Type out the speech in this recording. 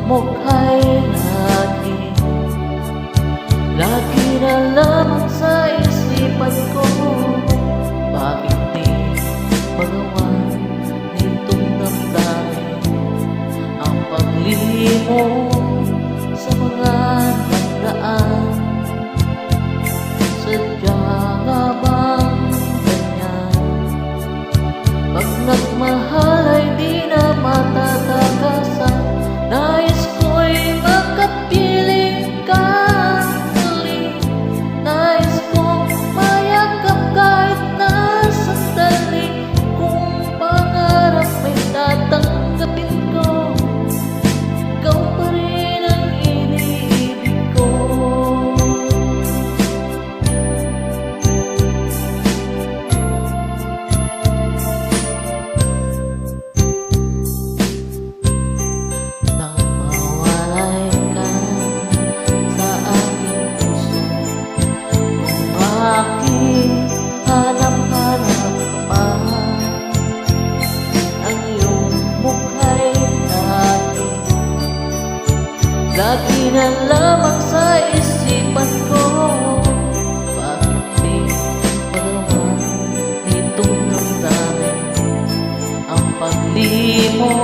mukha'y lagi na lamang sa isipan ko. Bakit di magawa nitong damdamin ang paglihim mo sa mga nagdaan? Sadya nga bang ganyan? Pag nagmahal ay di na matatakasan. Nais ko'y makapiling ka muli. Nais kong mayakap kahit na sandali. Kung pangarap ay tatanggapin ko, ikaw pa rin ang iniibig ko. Hanap-hanap pa ang iyong mukha'y lagi na lamang sa isipan ko. Bakit di magawa nitong damdamin ang paglihim mo